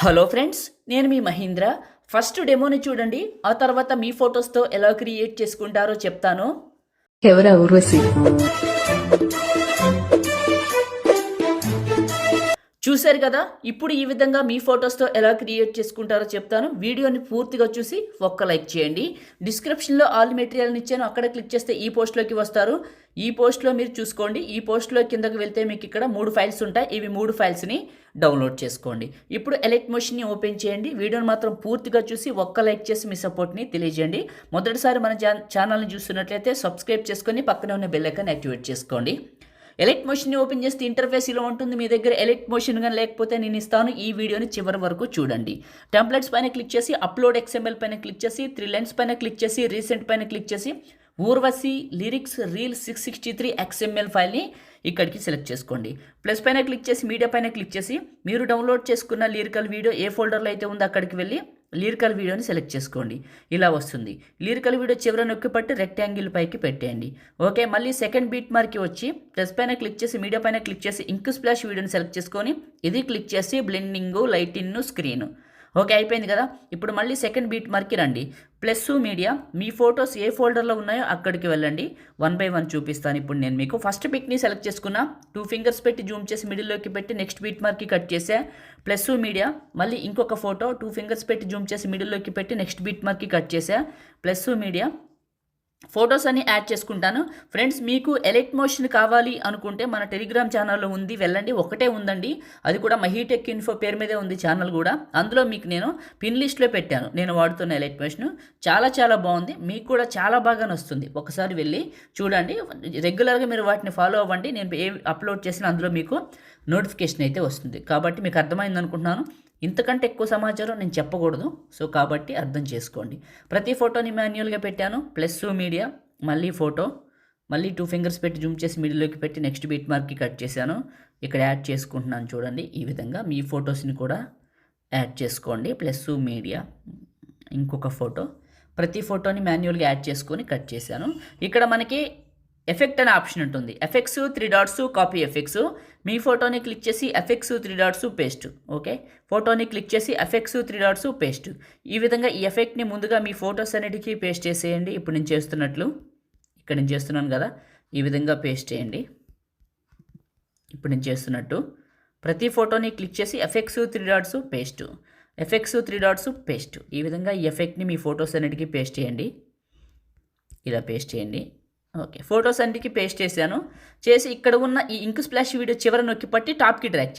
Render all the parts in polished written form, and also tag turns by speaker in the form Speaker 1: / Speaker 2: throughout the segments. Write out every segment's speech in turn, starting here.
Speaker 1: Hello friends, నేను మీ Mahindra. First డెమోని చూడండి, ఆ తర్వాత మీ ఫొటోస్తో ఎలా క్రియేట్ చేసుకుంటారో చెప్తాను.
Speaker 2: ఎవరా ఊర్వశి?
Speaker 1: చూశారు కదా, ఇప్పుడు ఈ విధంగా మీ ఫొటోస్తో ఎలా క్రియేట్ చేసుకుంటారో చెప్తాను. వీడియోని పూర్తిగా చూసి ఒక్క లైక్ చేయండి. డిస్క్రిప్షన్లో ఆల్ మెటీరియల్ని ఇచ్చాను, అక్కడ క్లిక్ చేస్తే ఈ పోస్ట్లోకి వస్తారు. ఈ పోస్ట్లో మీరు చూసుకోండి. ఈ పోస్ట్లో కిందకి వెళ్తే మీకు ఇక్కడ 3 ఫైల్స్ ఉంటాయి. ఇవి 3 ఫైల్స్ని డౌన్లోడ్ చేసుకోండి. ఇప్పుడు ఎలైట్ మోషన్ని ఓపెన్ చేయండి. వీడియోని మాత్రం పూర్తిగా చూసి ఒక్క లైక్ చేసి మీ సపోర్ట్ని తెలియజేయండి. మొదటిసారి మన ఛానల్ని చూస్తున్నట్లయితే సబ్స్క్రైబ్ చేసుకొని పక్కనే ఉన్న బెల్ ఐకాన్ యాక్టివేట్ చేసుకోండి. ఎలైట్ మోషన్ని ఓపెన్ చేస్తే ఇంటర్ఫేస్ ఇలా ఉంటుంది. మీ దగ్గర ఎలైట్ మోషన్ కానీ లేకపోతే నేను ఇస్తాను. ఈ వీడియోని చివరి వరకు చూడండి. టెంప్లెట్స్ పైన క్లిక్ చేసి అప్లోడ్ XML పైన క్లిక్ చేసి 3 లైన్స్ పైన క్లిక్ చేసి రీసెంట్ పైన క్లిక్ చేసి ఊర్వశి లిరిక్స్ రీల్ 663 XML ఫైల్ని ఇక్కడికి సెలెక్ట్ చేసుకోండి. ప్లస్ పైన క్లిక్ చేసి మీడియా పైన క్లిక్ చేసి మీరు డౌన్లోడ్ చేసుకున్న లిరికల్ వీడియో ఏ ఫోల్డర్లో అయితే ఉందో అక్కడికి వెళ్ళి లిరికల్ వీడియోని సెలెక్ట్ చేసుకోండి. ఇలా వస్తుంది. లిరికల్ వీడియో చివర నొక్కి పట్టి రెక్టాంగిల్ పైకి పెట్టేయండి. ఓకే, మళ్ళీ సెకండ్ బీట్ మార్క్కి వచ్చి ప్లస్ పైన క్లిక్ చేసి మీడియా పైన క్లిక్ చేసి ఇంక్ స్ప్లాష్ వీడియోని సెలెక్ట్ చేసుకొని ఇది క్లిక్ చేసి బ్లెండింగ్, లైటిన్, స్క్రీన్. ఓకే, అయిపోయింది కదా. ఇప్పుడు మళ్ళీ సెకండ్ బీట్ మార్క్కి రండి. ప్లస్ మీడియా, మీ ఫొటోస్ ఏ ఫోల్డర్లో ఉన్నాయో అక్కడికి వెళ్ళండి. 1 by 1 చూపిస్తాను ఇప్పుడు నేను మీకు. ఫస్ట్ పిక్ని సెలెక్ట్ చేసుకున్నా, 2 ఫింగర్స్ పెట్టి జూమ్ చేసి మిడిల్లోకి పెట్టి నెక్స్ట్ బీట్ మార్క్కి కట్ చేసా. ప్లస్ మీడియా, మళ్ళీ ఇంకొక ఫోటో 2 ఫింగర్స్ పెట్టి జూమ్ చేసి మిడిల్లోకి పెట్టి నెక్స్ట్ బీట్ మార్క్కి కట్ చేసా. ప్లస్ మీడియా, ఫొటోస్ అన్ని యాడ్ చేసుకుంటాను. ఫ్రెండ్స్, మీకు ఎలైట్ మోషన్ కావాలి అనుకుంటే మన టెలిగ్రామ్ ఛానల్లో ఉంది, వెళ్ళండి. ఒకటే ఉందండి, అది కూడా మహీటెక్ ఇన్ఫో పేరు మీదే ఉంది ఛానల్ కూడా. అందులో మీకు నేను పిన్ లిస్ట్లో పెట్టాను నేను వాడుతున్న ఎలైట్ మోషన్. చాలా చాలా బాగుంది, మీకు కూడా చాలా బాగా వస్తుంది. ఒకసారి వెళ్ళి చూడండి. రెగ్యులర్గా మీరు వాటిని ఫాలో అవ్వండి. నేను ఏ అప్లోడ్ చేసినా అందులో మీకు నోటిఫికేషన్ అయితే వస్తుంది. కాబట్టి మీకు అర్థమైంది అనుకుంటున్నాను. ఇంతకంటే ఎక్కువ సమాచారం నేను చెప్పకూడదు, సో కాబట్టి అర్థం చేసుకోండి. ప్రతి ఫోటోని మాన్యువల్గా పెట్టాను. ప్లస్ మీడియా, మళ్ళీ ఫోటో, మళ్ళీ 2 ఫింగర్స్ పెట్టి జూమ్ చేసి మిడిల్లోకి పెట్టి నెక్స్ట్ బీట్ మార్క్కి కట్ చేశాను. ఇక్కడ యాడ్ చేసుకుంటున్నాను చూడండి. ఈ విధంగా మీ ఫొటోస్ని కూడా యాడ్ చేసుకోండి. ప్లస్ మీడియా, ఇంకొక ఫోటో, ప్రతి ఫోటోని మాన్యువల్గా యాడ్ చేసుకొని కట్ చేశాను. ఇక్కడ మనకి ఎఫెక్ట్ అనే ఆప్షన్ ఉంటుంది. Effects 3 dots, copy effects. మీ ఫోటోని క్లిక్ చేసి ఎఫెక్ట్స్ 3 డాట్స్ పేస్ట్. ఓకే, ఫోటోని క్లిక్ చేసి ఎఫెక్ట్స్ 3 డాట్స్ పేస్ట్. ఈ విధంగా ఈ ఎఫెక్ట్ని ముందుగా మీ ఫొటోస్ అన్నిటికీ పేస్ట్ చేసేయండి. ఇప్పుడు నేను చేస్తున్నట్లు, ఇక్కడ నేను చేస్తున్నాను కదా, ఈ విధంగా పేస్ట్ చేయండి. ఇప్పుడు నేను చేస్తున్నట్టు ప్రతి ఫోటోని క్లిక్ చేసి effects 3 dots paste, effects 3 dots paste. ఈ విధంగా ఈ ఎఫెక్ట్ని మీ ఫొటోస్ అన్నిటికీ పేస్ట్ చేయండి. ఇలా పేస్ట్ చేయండి. ఓకే, ఫొటోస్ అన్నిటికీ పేస్ట్ చేశాను. చేసి ఇక్కడ ఉన్న ఈ ఇంక్ స్ప్లాష్ వీడియో చివర నొక్కి పట్టి టాప్కి డ్రాగ్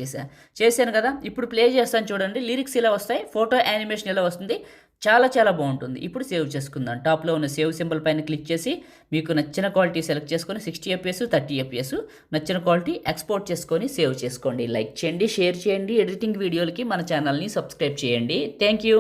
Speaker 1: చేశాను కదా. ఇప్పుడు ప్లే చేస్తాను చూడండి. లిరిక్స్ ఇలా వస్తాయి, ఫోటో యానిమేషన్ ఇలా వస్తుంది. చాలా చాలా బాగుంటుంది. ఇప్పుడు సేవ్ చేసుకుందాం. టాప్లో ఉన్న సేవ్ సింబల్ పైన క్లిక్ చేసి మీకు నచ్చిన క్వాలిటీ సెలెక్ట్ చేసుకొని 60 fps 30 fps నచ్చిన క్వాలిటీ ఎక్స్పోర్ట్ చేసుకొని సేవ్ చేసుకోండి. లైక్ చేయండి, షేర్ చేయండి. ఎడిటింగ్ వీడియోలకి మన ఛానల్ని సబ్స్క్రైబ్ చేయండి. Thank you.